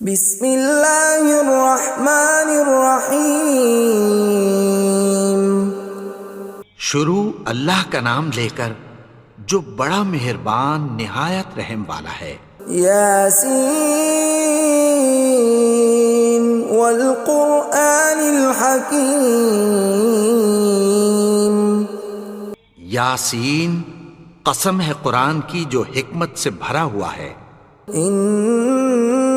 بسم اللہ الرحمن الرحیم۔ شروع اللہ کا نام لے کر جو بڑا مہربان نہایت رحم والا ہے۔ یاسین والقرآن الحکیم۔ یاسین، قسم ہے قرآن کی جو حکمت سے بھرا ہوا ہے۔ انک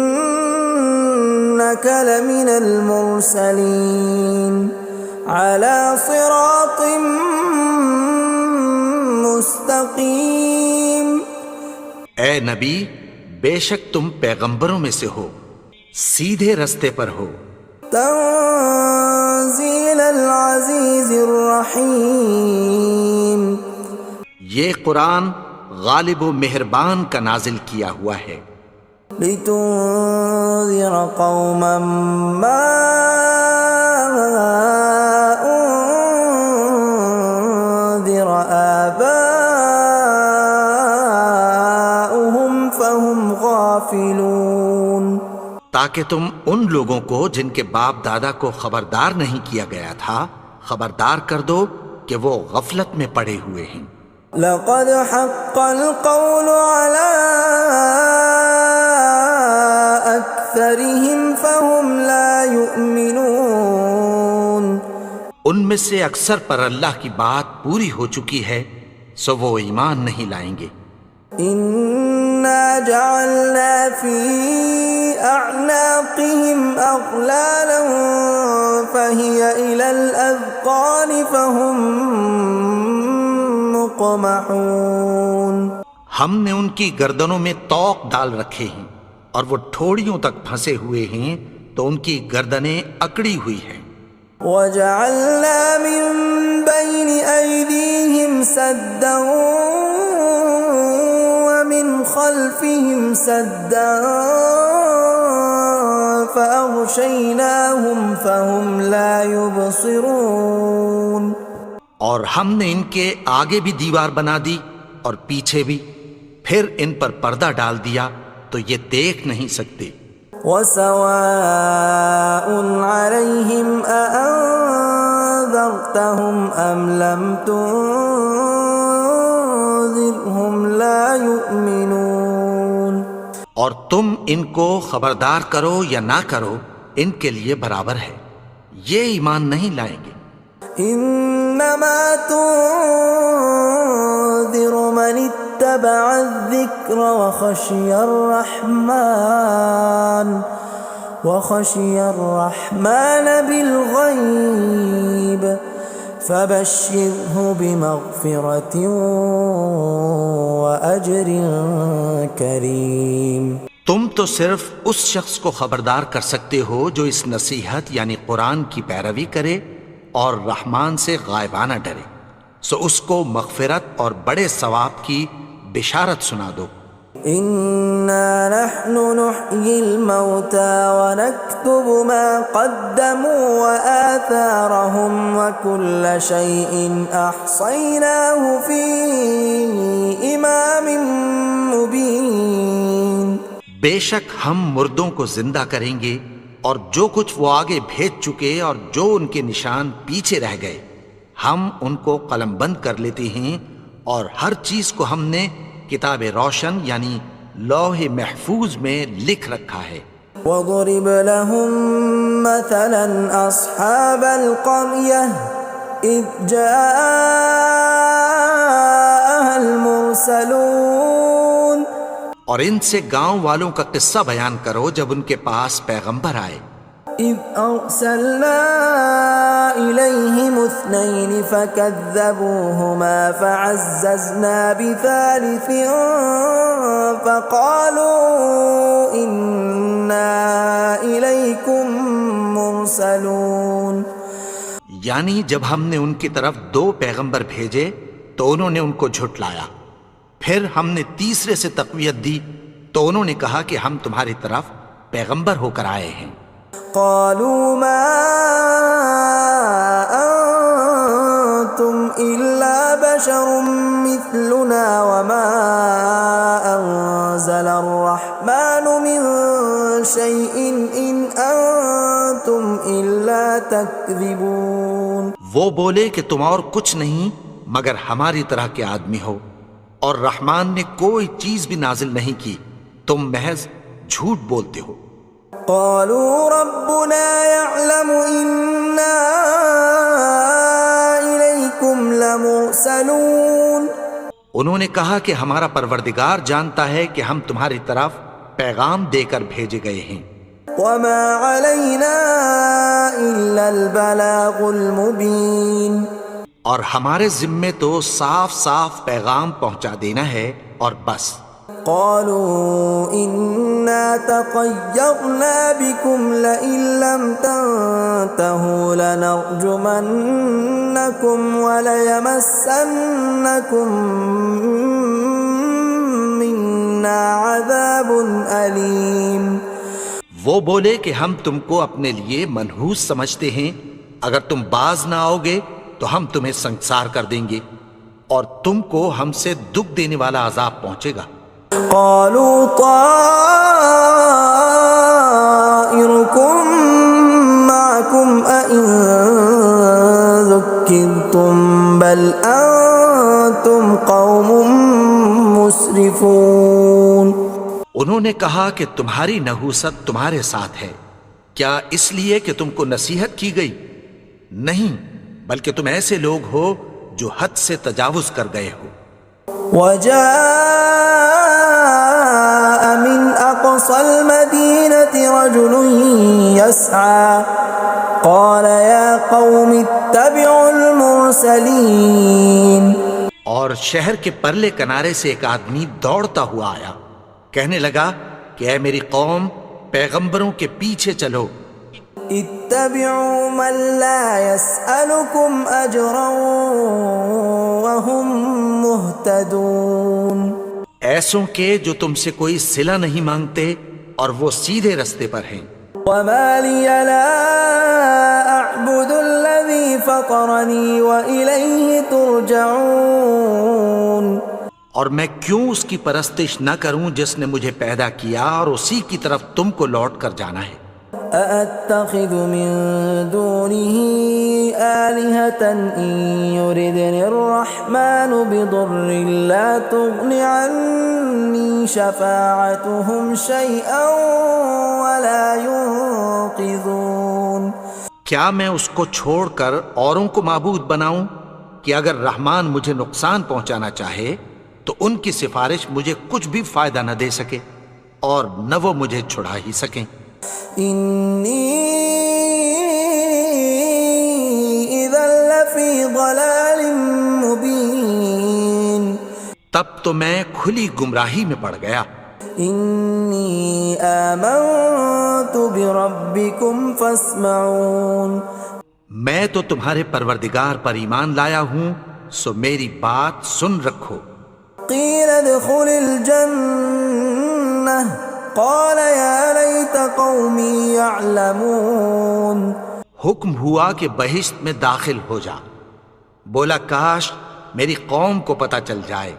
لمن المرسلین علی صراط مستقیم۔ اے نبی، بے شک تم پیغمبروں میں سے ہو، سیدھے رستے پر ہو۔ تنزیل العزیز الرحیم۔ یہ قرآن غالب و مہربان کا نازل کیا ہوا ہے۔ لتنذر قوما ما انذر آباؤهم فهم غافلون۔ تاکہ تم ان لوگوں کو جن کے باپ دادا کو خبردار نہیں کیا گیا تھا خبردار کر دو کہ وہ غفلت میں پڑے ہوئے ہیں۔ لقد حق القول على أكثرهم فهم لا يؤمنون۔ ان میں سے اکثر پر اللہ کی بات پوری ہو چکی ہے سو وہ ایمان نہیں لائیں گے۔ إنا جعلنا في أعناقهم أغلالا فهي إلى الأذقان فهم مقمحون۔ ہم نے ان کی گردنوں میں طوق ڈال رکھے ہیں اور وہ ٹھوڑیوں تک پھنسے ہوئے ہیں تو ان کی گردنیں اکڑی ہوئی ہیں۔ وَجَعَلْنَا مِن بَيْنِ أَيْدِيهِمْ سَدًّا وَمِنْ خَلْفِهِمْ سَدًّا فَأَغْشَيْنَاهُمْ فَهُمْ لَا يُبْصِرُونَ۔ اور ہم نے ان کے آگے بھی دیوار بنا دی اور پیچھے بھی، پھر ان پر پردہ ڈال دیا تو یہ دیکھ نہیں سکتے۔ وَسَوَاءٌ عَلَيْهِمْ أَأَنذَرْتَهُمْ أَمْ لَمْ تُنذِرْهُمْ لَا يُؤْمِنُونَ۔ اور تم ان کو خبردار کرو یا نہ کرو ان کے لیے برابر ہے، یہ ایمان نہیں لائیں گے۔ انما تنذر من اتبع الذکر وخشی الرحمن بالغیب فبشرہ بمغفرۃ واجر کریم۔ تم تو صرف اس شخص کو خبردار کر سکتے ہو جو اس نصیحت یعنی قرآن کی پیروی کرے اور رحمان سے غائبانہ ڈرے، سو اس کو مغفرت اور بڑے ثواب کی بشارت سنا دو۔ اِنَّا نَحْنُ نُحْيِي الْمَوْتَى وَنَكْتُبُ مَا قَدَّمُوا وَآثَارَهُمْ وَكُلَّ شَيْءٍ أَحْصَيْنَاهُ فِي إِمَامٍ مُبِينٍ۔ بے شک ہم مردوں کو زندہ کریں گے اور جو کچھ وہ آگے بھیج چکے اور جو ان کے نشان پیچھے رہ گئے ہم ان کو قلم بند کر لیتے ہیں، اور ہر چیز کو ہم نے کتاب روشن یعنی لوح محفوظ میں لکھ رکھا ہے۔ وَضُرِبْ لَهُم مَّثَلًا أَصْحَابَ الْقَرْيَةِ إِذْ جَاءَهَا الْمُرْسَلُونَ۔ اور ان سے گاؤں والوں کا قصہ بیان کرو جب ان کے پاس پیغمبر آئے۔ إِذْ أَرْسَلْنَا إِلَيْهِمُ اثْنَيْنِ فَكَذَّبُوهُمَا فَعَزَّزْنَا بِثَالِثٍ فَقَالُوا إِنَّا إِلَيْكُمْ مُرْسَلُونَ۔ یعنی جب ہم نے ان کی طرف دو پیغمبر بھیجے تو انہوں نے ان کو جھٹلایا، پھر ہم نے تیسرے سے تقویت دی تو انہوں نے کہا کہ ہم تمہاری طرف پیغمبر ہو کر آئے ہیں۔ قالوا ما انتم الا بشر مثلنا وما انزل الرحمن من شيء إن أنتم إلا تكذبون. وہ بولے کہ تم اور کچھ نہیں مگر ہماری طرح کے آدمی ہو، اور رحمان نے کوئی چیز بھی نازل نہیں کی، تم محض جھوٹ بولتے ہو. قالوا ربنا يعلم إنا إليكم لمرسلون. انہوں نے کہا کہ ہمارا پروردگار جانتا ہے کہ ہم تمہاری طرف پیغام دے کر بھیجے گئے ہیں. وما علينا إلا البلاغ المبين. اور ہمارے ذمے تو صاف صاف پیغام پہنچا دینا ہے اور بس. قالوا إنا تطيرنا بكم لئن لم تنتهوا لنرجمنكم وليمسنكم منا عذاب أليم. وہ بولے کہ ہم تم کو اپنے لیے منحوس سمجھتے ہیں، اگر تم باز نہ آؤ گے تو ہم تمہیں سنسار کر دیں گے اور تم کو ہم سے دکھ دینے والا عذاب پہنچے گا. قالوا طائركم معكم أئن ذكرتم بل أنتم قوم مسرفون. انہوں نے کہا کہ تمہاری نحوست تمہارے ساتھ ہے، کیا اس لیے کہ تم کو نصیحت کی گئی؟ نہیں، بلکہ تم ایسے لوگ ہو جو حد سے تجاوز کر گئے ہو. وجاء من أقصى المدينة رجل يسعى قال يا قوم اتبعوا المرسلين. اور شہر کے پرلے کنارے سے ایک آدمی دوڑتا ہوا آیا، کہنے لگا کہ اے میری قوم، پیغمبروں کے پیچھے چلو. اتبعوا من لا يسألكم أجرا وهم مهتدون. ایسوں کے جو تم سے کوئی صلہ نہیں مانگتے اور وہ سیدھے رستے پر ہیں. وما لي لا أعبد الذي فطرني وإليه ترجعون. اور میں کیوں اس کی پرستش نہ کروں جس نے مجھے پیدا کیا اور اسی کی طرف تم کو لوٹ کر جانا ہے. أأتخذ من دونه آلهة إن يردني الرحمن بضر لا تغن عني شفاعتهم شيئا ولا ينقذون. کیا میں اس کو چھوڑ کر اوروں کو معبود بناؤں کہ اگر رحمان مجھے نقصان پہنچانا چاہے تو ان کی سفارش مجھے کچھ بھی فائدہ نہ دے سکے اور نہ وہ مجھے چھڑا ہی سکیں. إني إذا لفي ضلال مبين. تب تو میں کھلی گمراہی میں پڑ گیا. إني آمنت بربكم فاسمعون. میں تو تمہارے پروردگار پر ایمان لایا ہوں، سو میری بات سن رکھو. قيل ادخل الجنة قال يا ليت قومي يعلمون. حکم ہوا کہ بہشت میں داخل ہو جا. بولا کاش میری قوم کو پتہ چل جائے.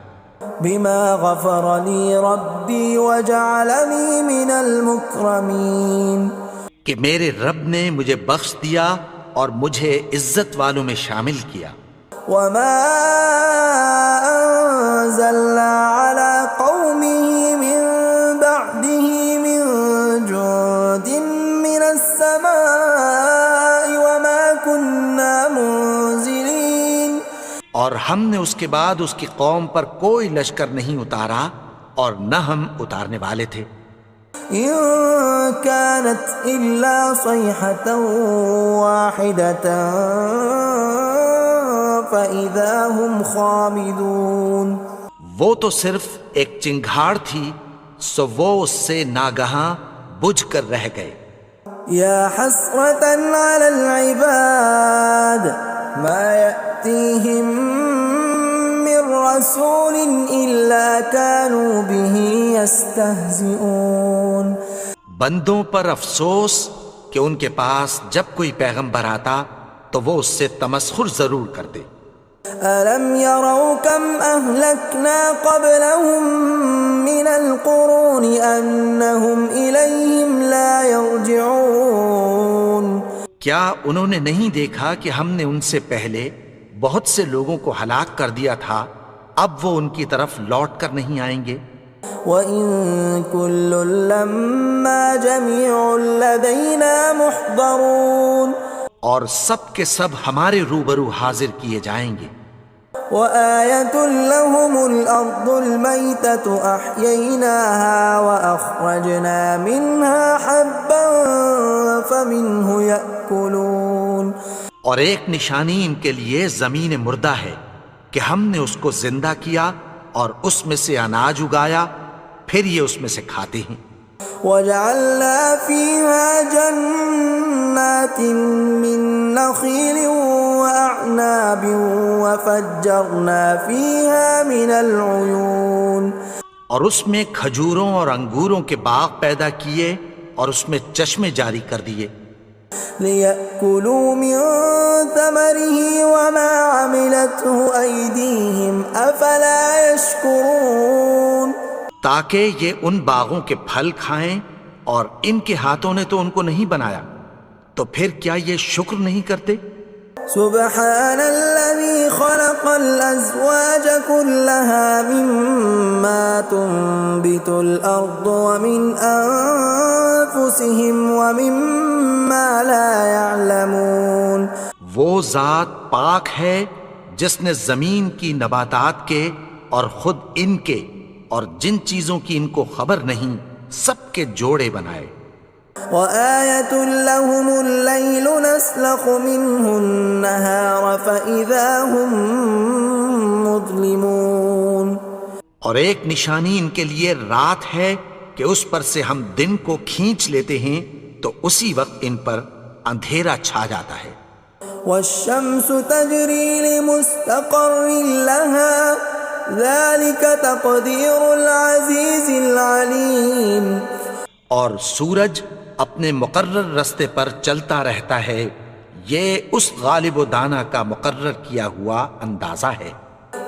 بما غفر لي ربي وجعلني من المكرمين. کہ میرے رب نے مجھے بخش دیا اور مجھے عزت والوں میں شامل کیا. وما أنزلنا على قومه من بعده من جند من السماء وما كنا منزلين. اور ہم نے اس کے بعد اس کی قوم پر کوئی لشکر نہیں اتارا اور نہ ہم اتارنے والے تھے. إن كانت إلا صيحة واحدة فإذا هم خامدون. وہ تو صرف ایک چنگھاڑ تھی، سو وہ اس سے ناگہاں بجھ کر رہ گئے. يا حسرة على العباد ما يأتيهم من رسول إلا كانوا به يستهزئون. بندوں پر افسوس کہ ان کے پاس جب کوئی پیغمبر آتا تو وہ اس سے تمسخر ضرور کرتے. ألم يروا كم أهلكنا قبلهم من القرون أنهم إليهم لا يرجعون کیا انہوں نے نہیں دیکھا کہ ہم نے ان سے پہلے بہت سے لوگوں کو ہلاک کر دیا تھا، اب وہ ان کی طرف لوٹ کر نہیں آئیں گے؟ وَإِن كُلٌّ لَّمَّا جَمِيعٌ لَّدَيْنَا مُحْضَرُونَ اور سب کے سب ہمارے روبرو حاضر کیے جائیں گے۔ وَآيَةٌ لَّهُمُ الْأَرْضُ الْمَيْتَةُ أَحْيَيْنَاهَا وَأَخْرَجْنَا مِنْهَا حَبًّا فَمِنْهُ يَأْكُلُونَ اور ایک نشانی ان کے لیے زمین مردہ ہے کہ ہم نے اس کو زندہ کیا اور اس میں سے اناج اگایا، پھر یہ اس میں سے کھاتے ہیں۔ وَجَعَلْنَا فِيهَا جَنَّاتٍ مِّن نَّخِيلٍ وَأَعْنَابٍ وَفَجَّرْنَا فِيهَا مِنَ الْعُيُونِ اور اس میں کھجوروں اور انگوروں کے باغ پیدا کیے اور اس میں چشمے جاری کر دیے، لِيَأْكُلُوا مِن ثَمَرِهِ وَمَا عَمِلَتْهُ أَيْدِيهِمْ أَفَلَا يَشْكُرُونَ تاکہ یہ ان باغوں کے پھل کھائیں، اور ان کے ہاتھوں نے تو ان کو نہیں بنایا، تو پھر کیا یہ شکر نہیں کرتے؟ سبحان الذي خلق الأزواج كلها مما تنبت الأرض ومن أنفسهم ومما لا يعلمون وہ ذات پاک ہے جس نے زمین کی نباتات کے اور خود ان کے اور جن چیزوں کی ان کو خبر نہیں سب کے جوڑے بنائے۔ وَآيَةٌ لَّهُمُ اللَّيْلُ نَسْلَخُ مِنْهُ النَّهَارَ فَإِذَا هُم مُظْلِمُونَ اور ایک نشانی ان کے لیے رات ہے کہ اس پر سے ہم دن کو کھینچ لیتے ہیں تو اسی وقت ان پر اندھیرا چھا جاتا ہے۔ وَالشَّمْسُ تَجْرِي لِمُسْتَقَرٍّ لَّهَا ذَلِكَ تَقْدِيرُ الْعَزِيزِ الْعَلِيمِ اور سورج اپنے مقرر رستے پر چلتا رہتا ہے، یہ اس غالب و دانا کا مقرر کیا ہوا اندازہ ہے۔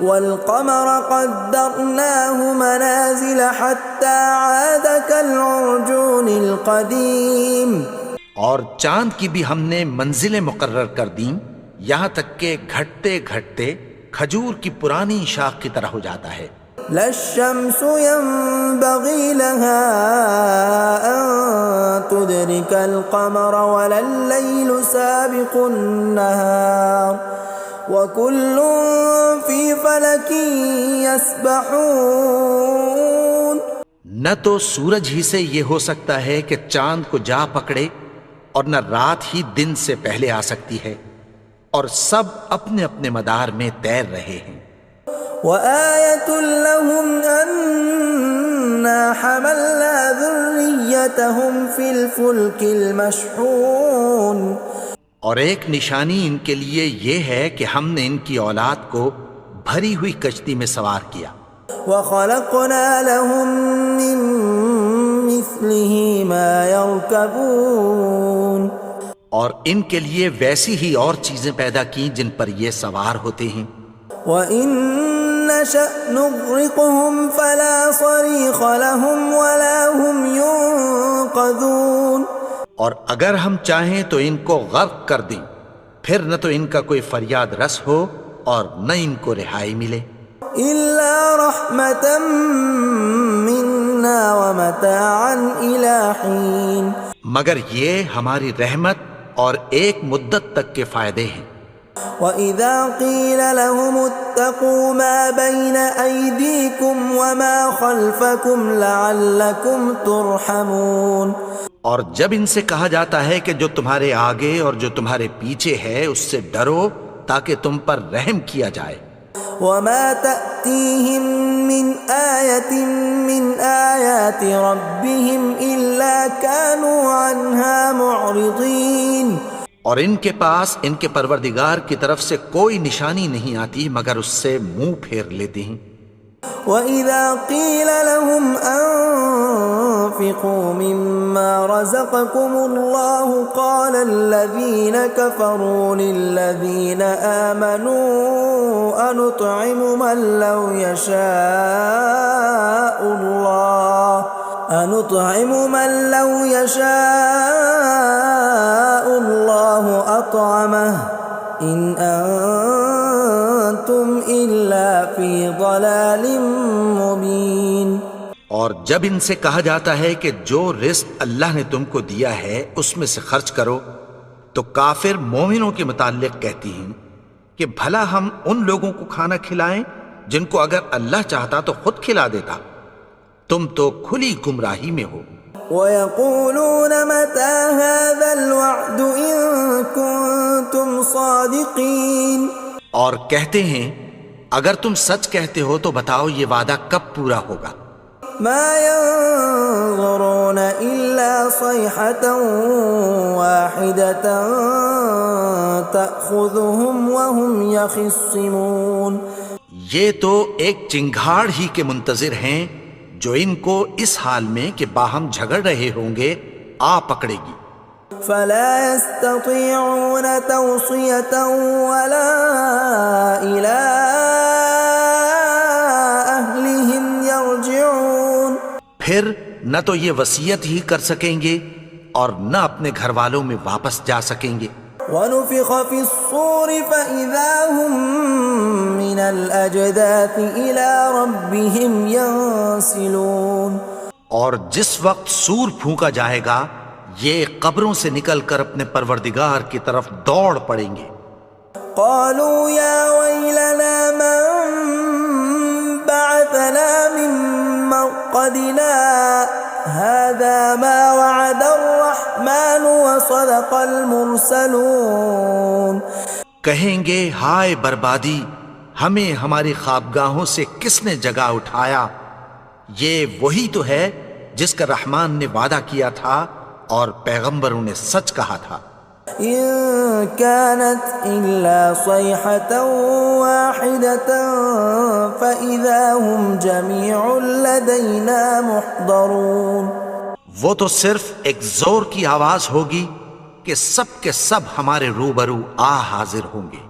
وَالْقَمَرَ قَدَّرْنَاهُ مَنَازِلَ حَتَّى عَادَ كَالْعُرْجُونِ الْقَدِيمِ اور چاند کی بھی ہم نے منزلیں مقرر کر دیں، یہاں تک کہ گھٹتے گھٹتے کھجور کی پرانی شاخ کی طرح ہو جاتا ہے۔ لا الشمس ينبغي لها أن تدرك القمر ولا الليل سابق النهار وكل في فلك يسبحون نہ تو سورج ہی سے یہ ہو سکتا ہے کہ چاند کو جا پکڑے، اور نہ رات ہی دن سے پہلے آ سکتی ہے، اور سب اپنے اپنے مدار میں تیر رہے ہیں۔ وَآيَةٌ لَّهُمْ أَنَّا حَمَلْنَا ذُرِّيَّتَهُمْ فِي الْفُلْكِ الْمَشْحُونِ اور ایک نشانی ان کے لیے یہ ہے کہ ہم نے ان کی اولاد کو بھری ہوئی کشتی میں سوار کیا۔ وَخَلَقْنَا لَهُم مِّن مِّثْلِهِ مَا يَرْكَبُونَ اور ان کے لیے ویسی ہی اور چیزیں پیدا کی جن پر یہ سوار ہوتے ہیں۔ وَإِن نَّشَأْ نُغْرِقْهُمْ فَلَا صَرِيخَ لَهُمْ وَلَا هُمْ يُنقَذُونَ اور اگر ہم چاہیں تو ان کو غرق کر دیں، پھر نہ تو ان کا کوئی فریاد رس ہو اور نہ ان کو رہائی ملے۔ إِلَّا رَحْمَةً مِّنَّا وَمَتَاعًا إِلَىٰ حِينٍ مگر یہ ہماری رحمت اور ایک مدت تک کے فائدے ہیں۔ وَإِذَا قِيلَ لَهُمُ اتَّقُوا مَا بَيْنَ أَيْدِيكُمْ وَمَا خَلْفَكُمْ لَعَلَّكُمْ تُرْحَمُونَ اور جب ان سے کہا جاتا ہے کہ جو تمہارے آگے اور جو تمہارے پیچھے ہے اس سے ڈرو تاکہ تم پر رحم کیا جائے۔ وَمَا تَأْتِيهِم مِّنْ آيَةٍ مِّنْ آيَاتِ رَبِّهِمْ إِلَّا كَانُوا عَنْهَا مُعْرِضِينَ اور ان کے پاس ان کے پروردگار کی طرف سے کوئی نشانی نہیں آتی مگر اس سے منہ پھیر لیتے ہیں۔ وَإِذَا قِيلَ لَهُمْ وأنفقوا مما رزقكم الله قال الذين كفروا للذين آمنوا أنطعم من لو يشاء الله أطعمه إن أنتم إلا في ضلال مبين۔ اور جب ان سے کہا جاتا ہے کہ جو رزق اللہ نے تم کو دیا ہے اس میں سے خرچ کرو، تو کافر مومنوں کے متعلق کہتی ہیں کہ بھلا ہم ان لوگوں کو کھانا کھلائیں جن کو اگر اللہ چاہتا تو خود کھلا دیتا، تم تو کھلی گمراہی میں ہو۔ وَيَقُولُونَ مَتَى هَذَا الْوَعْدُ إِن كُنتُمْ صَادِقِينَ، اور کہتے ہیں اگر تم سچ کہتے ہو تو بتاؤ یہ وعدہ کب پورا ہوگا۔ مَا يَنظُرُونَ إِلَّا صَيْحَةً وَاحِدَةً تَأْخُذُهُمْ وَهُمْ يَخِصِّمُونَ، یہ تو ایک چنگھاڑ ہی کے منتظر ہیں جو ان کو اس حال میں کہ باہم جھگڑ رہے ہوں گے آ پکڑے گی۔ فَلَا يَسْتَطِيعُونَ تَوْصِيَةً وَلَا إِلَىٰ أَهْلِهِمْ يَرْجِعُونَ، پھر نہ تو یہ وصیت ہی کر سکیں گے اور نہ اپنے گھر والوں میں واپس جا سکیں گے۔ وَنُفِخَ فِي الصُّورِ فَإِذَا هُم مِّنَ الْأَجْدَاثِ إِلَىٰ رَبِّهِمْ يَنسِلُونَ، اور جس وقت سور پھونکا جائے گا یہ قبروں سے نکل کر اپنے پروردگار کی طرف دوڑ پڑیں گے۔ قَالُوا يَا وَيْلَنَا مَن بَعَثَنَا مِن مَّرْقَدِنَا هَٰذَا مَا وَعَدَ الرَّحْمَٰنُ وَصَدَقَ الْمُرْسَلُونَ، کہیں گے ہائے بربادی، ہمیں ہماری خوابگاہوں سے کس نے جگا اٹھایا، یہ وہی تو ہے جس کا رحمان نے وعدہ کیا تھا اور پیغمبروں نے سچ کہا تھا۔ إِن كَانَتْ إِلَّا صَيْحَةً وَاحِدَةً فَإِذَا هُمْ جَمِيعٌ لَدَيْنَا مُحْضَرُونَ، وہ تو صرف ایک زور کی آواز ہوگی کہ سب کے سب ہمارے روبرو آ حاضر ہوں گے۔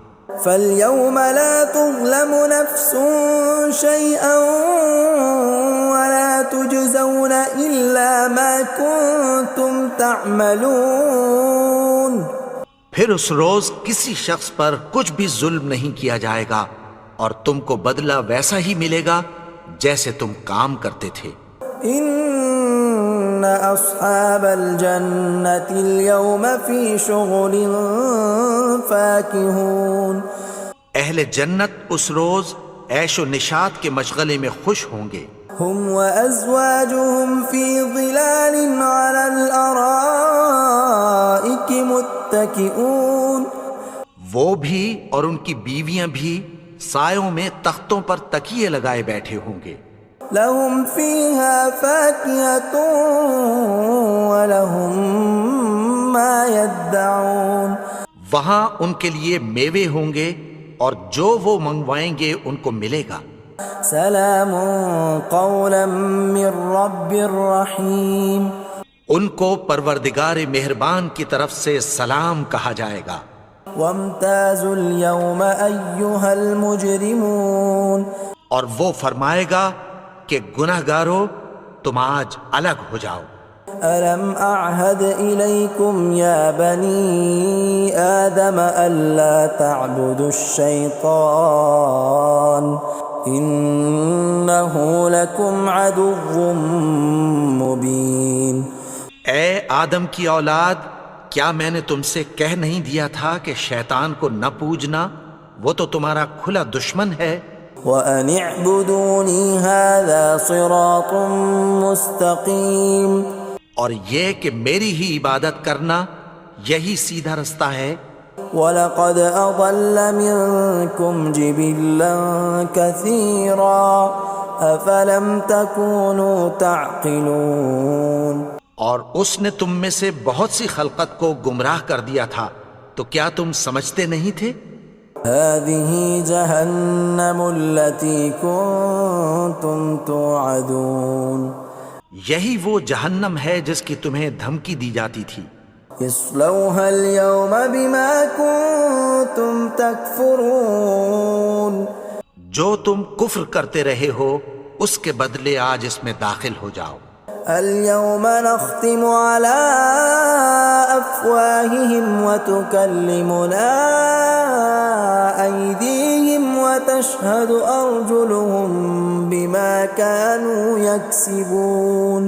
فَالْيَوْمَ لَا تُظْلَمُ نَفْسٌ شَيْئًا وَلَا تُجْزَوْنَ إِلَّا مَا كُنتُمْ تَعْمَلُونَ، پھر اس روز کسی شخص پر کچھ بھی ظلم نہیں کیا جائے گا اور تم کو بدلہ ویسا ہی ملے گا جیسے تم کام کرتے تھے۔ إِنَّ أَصْحَابَ الْجَنَّةِ الْيَوْمَ فِي شُغُلٍ فَاكِهُونَ، اہل جنت اس روز عیش و نشاط کے مشغلے میں خوش ہوں گے۔ هُمْ وَأَزْوَاجُهُمْ فِي ظِلَالٍ عَلَى الْأَرَائِكِ مُتَّكِئُونَ، وہ بھی اور ان کی بیویاں بھی سایوں میں تختوں پر تکیے لگائے بیٹھے ہوں گے۔ لَهُمْ فِيهَا فَاكِهَةٌ وَلَهُمْ مَا يَدَّعُونَ، وہاں ان کے لیے میوے ہوں گے اور جو وہ منگوائیں گے ان کو ملے گا۔ سلام قولا من رب رحیم، ان کو پروردگار مہربان کی طرف سے سلام کہا جائے گا۔ وامتازوا اليوم ایھا المجرمون، اور وہ فرمائے گا کہ گنہگارو تم آج الگ ہو جاؤ۔ ألم أعهد إليكم يا بني آدم ألا تعبدوا الشيطان إنه لكم عدو مبين۔ اے آدم کی اولاد، کیا میں نے تم سے کہہ نہیں دیا تھا کہ شیطان کو نہ پوجنا، وہ تو تمہارا کھلا دشمن ہے۔ وَأَنِ اعْبُدُونِي هَذَا صِرَاطٌ مُسْتَقِيمٌ، اور یہ کہ میری ہی عبادت کرنا یہی سیدھا رستہ ہے۔ وَلَقَدْ أَضَلَّ مِنْكُمْ جِبِلًّا كَثِيرًا أَفَلَمْ تَكُونُوا تَعْقِلُونَ، اور اس نے تم میں سے بہت سی خلقت کو گمراہ کر دیا تھا، تو کیا تم سمجھتے نہیں تھے؟ هَذِهِ جَهَنَّمُ الَّتِي كُنْتُمْ تُوعَدُونَ، یہی وہ جہنم ہے جس کی تمہیں دھمکی دی جاتی تھی. اصلوها اليوم بما كنتم تكفرون. جو تم کفر کرتے رہے ہو اس کے بدلے آج اس میں داخل ہو جاؤ. اليوم نختم على أفواههم وتكلمنا أيديهم وتشهد أرجلهم بما كانوا يكسبون.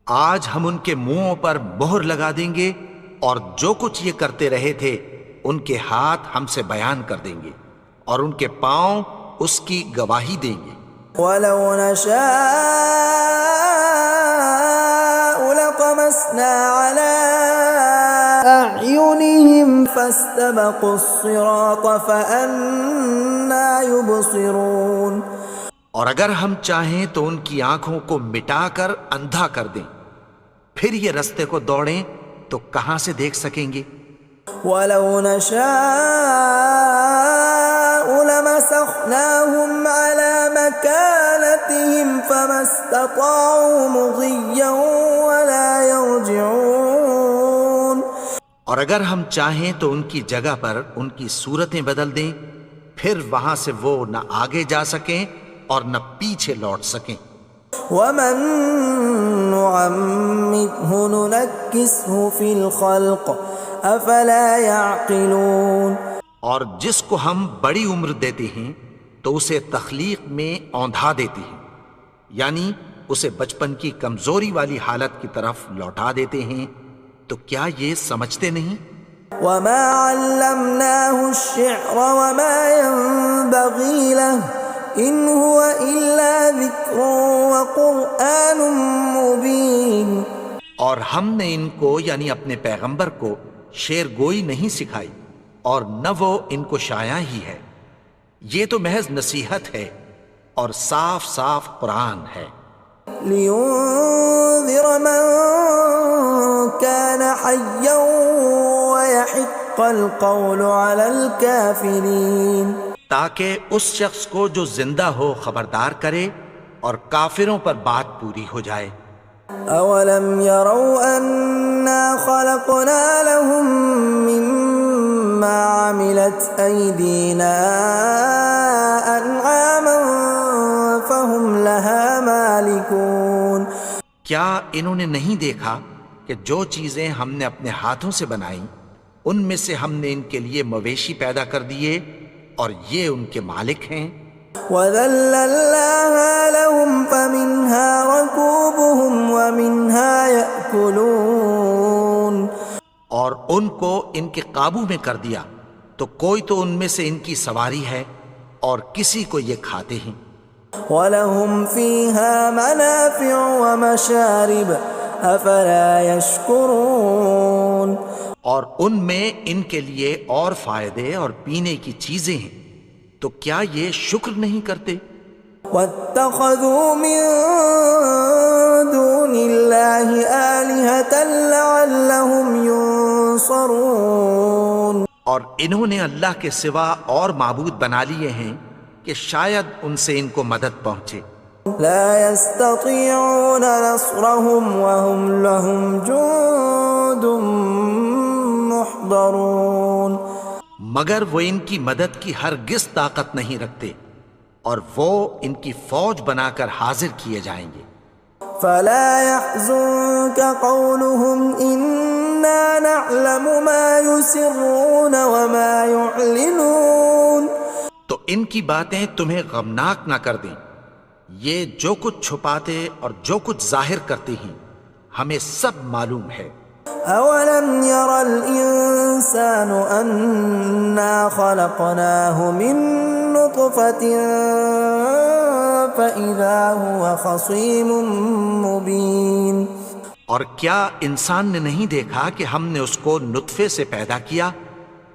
آج ہم ان کے منہوں پر مہر لگا دیں گے اور جو کچھ یہ کرتے رہے تھے ان کے ہاتھ ہم سے بیان کر دیں گے اور ان کے پاؤں اس کی گواہی دیں گے. ولو نشاء لطمسنا على أعينهم فاستبقوا الصراط فأنى يبصرون. اور اگر ہم چاہیں تو ان کی آنکھوں کو مٹا کر اندھا کر دیں، پھر یہ رستے کو دوڑیں تو کہاں سے دیکھ سکیں گے. ولو نشاء لمسخناهم على مكانتهم فما استطاعوا مضيا ولا يرجعون. اور اگر ہم چاہیں تو ان کی جگہ پر ان کی صورتیں بدل دیں، پھر وہاں سے وہ نہ آگے جا سکیں اور نہ پیچھے لوٹ سکیں. ومن نعمره ننكسه في الخلق افلا يعقلون. اور جس کو ہم بڑی عمر دیتے ہیں تو اسے تخلیق میں اوندھا دیتے ہیں، یعنی اسے بچپن کی کمزوری والی حالت کی طرف لوٹا دیتے ہیں. تو کیا یہ سمجھتے نہیں؟ وما علمناه الشعر وما ينبغي له ان هو الا ذکر وقرآن مبین. اور ہم نے ان کو یعنی اپنے پیغمبر کو شعر گوئی نہیں سکھائی اور نہ وہ ان کو شایع ہی ہے، یہ تو محض نصیحت ہے اور صاف صاف قرآن ہے. لينذر من كان حيا ويحق القول على الكافرين. تاکہ اس شخص کو جو زندہ ہو خبردار کرے اور کافروں پر بات پوری ہو جائے. اولم يروا انا خلقنا لهم مما عملت ايدينا انعاما فهم لها مالكون. کیا انہوں نے نہیں دیکھا کہ جو چیزیں ہم نے اپنے ہاتھوں سے بنائیں ان میں سے ہم نے ان کے لیے مویشی پیدا کر دیے اور یہ ان کے مالک ہیں. وَذَلَّلْنَاهَا لَهُمْ فَمِنْهَا رَكُوبُهُمْ وَمِنْهَا يَأْكُلُونَ. اور ان کو ان کے قابو میں کر دیا تو کوئی تو ان میں سے ان کی سواری ہے اور کسی کو یہ کھاتے ہیں. وَلَهُمْ فِيهَا مَنَافِعُ وَمَشَارِبُ أَفَلَا يَشْكُرُونَ. اور ان میں ان کے لیے اور فائدے اور پینے کی چیزیں ہیں، تو کیا یہ شکر نہیں کرتے؟ وَاتَّخَذُوا مِن دُونِ اللَّهِ آلِهَةً لَعَلَّهُمْ يُنصَرُونَ. اور انہوں نے اللہ کے سوا اور معبود بنا لیے ہیں کہ شاید ان سے ان کو مدد پہنچے. لا يستطيعون نصرهم وهم لهم جند محضرون. مگر وہ ان کی مدد کی ہرگز طاقت نہیں رکھتے اور وہ ان کی فوج بنا کر حاضر کیے جائیں گے. فلا يحزنك قولهم إنا نعلم ما يسرون وما يعلنون. تو ان کی باتیں تمہیں غمناک نہ کر دیں، یہ جو کچھ چھپاتے اور جو کچھ ظاہر کرتے ہیں ہمیں سب معلوم ہے. أولم ير الإنسان أنا خلقناه من نطفة فإذا هو خصيم مبين. اور کیا انسان نے نہیں دیکھا کہ ہم نے اس کو نطفے سے پیدا کیا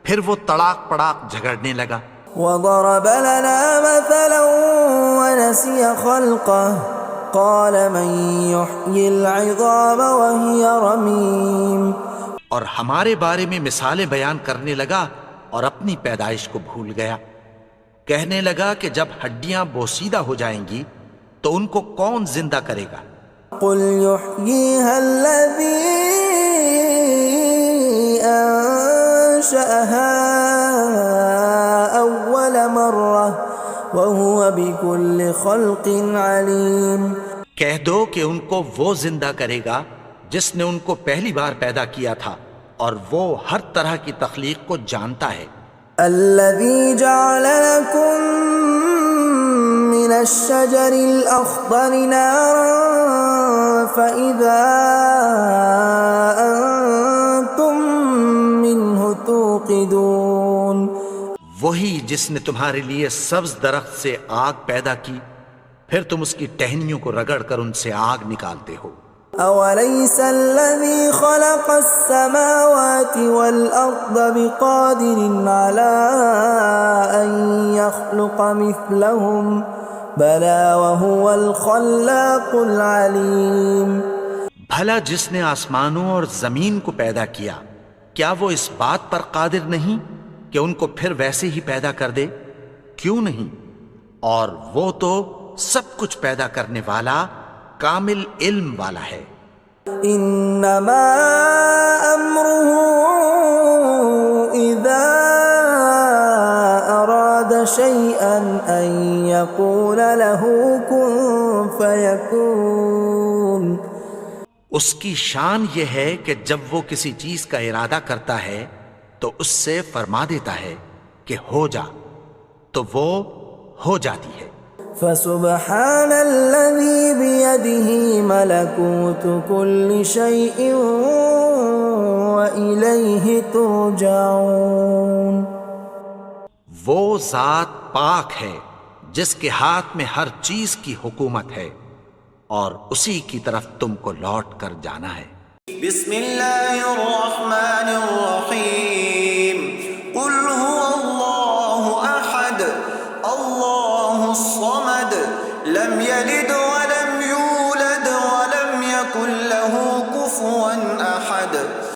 پھر وہ تڑاک پڑاک جھگڑنے لگا. وضرب لنا مثلا ونسي خلقه قال من يحيي العظام وهي رميم. اور ہمارے بارے میں مثالیں بیان کرنے لگا اور اپنی پیدائش کو بھول گیا. کہنے لگا کہ جب ہڈیاں بوسیدہ ہو جائیں گی تو ان کو کون زندہ کرے گا قل يحييها الذي أنشأها أول مرة وهو بكل خلق عليم. کہہ دو کہ ان کو وہ زندہ کرے گا جس نے ان کو پہلی بار پیدا کیا تھا اور وہ ہر طرح کی تخلیق کو جانتا ہے. الذي جعل لكم من الشجر الأخضر نارا فإذا أنتم منه توقدون. وہی جس نے تمہارے لیے سبز درخت سے آگ پیدا کی پھر تم اس کی ٹہنیوں کو رگڑ کر ان سے آگ نکالتے ہو. أوليس الذي خلق السماوات والأرض بقادر على أن يخلق مثلهم بلى وهو الخلاق العليم. بھلا جس نے آسمانوں اور زمین کو پیدا کیا کیا وہ اس بات پر قادر نہیں کہ ان کو پھر ویسے ہی پیدا کر دے؟ کیوں نہیں؟ اور وہ تو سب کچھ پیدا کرنے والا کامل علم والا ہے. انما امره اذا اراد شيئا ان يقول له كن فيكون. اس کی شان یہ ہے کہ جب وہ کسی چیز کا ارادہ کرتا ہے تو اس سے فرما دیتا ہے کہ ہو جا تو وہ ہو جاتی ہے. فسبحان الذي بيده ملكوت كل شيء وإليه ترجعون. وہ ذات پاک ہے جس کے ہاتھ میں ہر چیز کی حکومت ہے اور اسی کی طرف تم کو لوٹ کر جانا ہے. بسم اللہ الرحمن